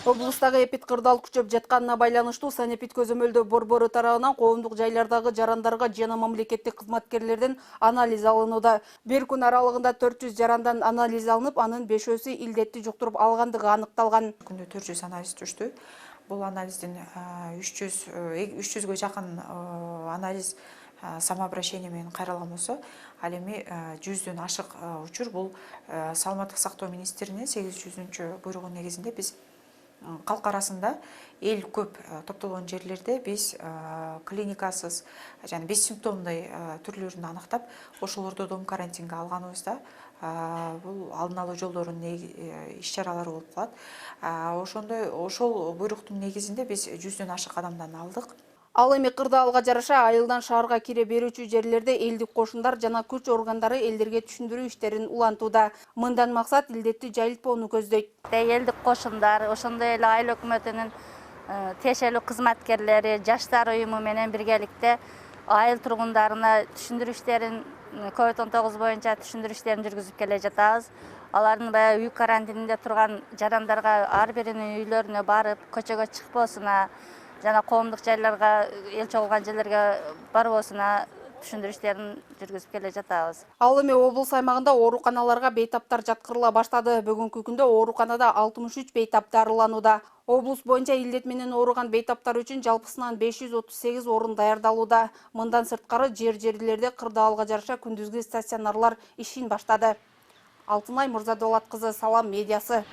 Облустагы эпид кырдаал күчөп жатканына байланыштуу санэпид көзөмөлдөө борбору тарабынан коомдук жайлардагы жарандарга жана мамлекеттик кызматкерлерден анализ алынууда. Бир күн аралыгында 400 жарандан анализ алынып, анын 5-өсү илдетти жуктуруп алгандыгы аныкталган. Күндө 400 анализ түштү. Бул анализдин 300гө жакын анализ самообращение менен кайрылган болсо, ал эми 100дөн ашык учур бул саламаттык сактоо министринин 800-чү буйругу негизинде биз калк арасында эл көп топтолгон жерлерде биз клиникасыз жана бессимптомдой түрлөрүн аныктап, ошолорду дом карантинге алганыбызда бул алдын алуу жолдорунун иш-чаралары болуп калат. Ошол буйруктун негизинде биз 100дөн ашык адамдан алдык. Ал эми кырдаалга жараша айылдан шаарга кире берүүчү жерлерде элдик кошундар жана күч органдары элдерге түшүндүрүү иштерин улантууда. Мындан максат илдетти жайылтпоону көздөйт. Элдик кошундар, ошондой эле айыл өкмөтүнүн тиешелүү кызматкерлери, жаштар уюму менен биргеликте айыл тургундарына түшүндүрүү иштерин, COVID-19 боюнча түшүндүрүү иштерин жүргүзүп келе жатабыз. Алардын баягы үй карантининде турган жарандарга ар биринин үйлөрүнө барып, көчөгө чыкпоосуна жана коомдук жайларга, эл чогулган жерлерге барбоосуна түшүндүрүү иштерин жүргүзүп келе жатабыз. Ал эми облус аймагында ооруканаларга бейтаптар жаткырыла баштады. Бүгүнкү күндө ооруканада 63 бейтап дарыланууда. Облус боюнча илдет менен ооруган бейтаптар үчүн жалпысынан 538 орун даярдалууда. Мындан сырткары жерлерде кырдаалга жараша күндүзгү стационарлар ишин баштады. Алтынай Мурзадолат кызы, Салам медиасы.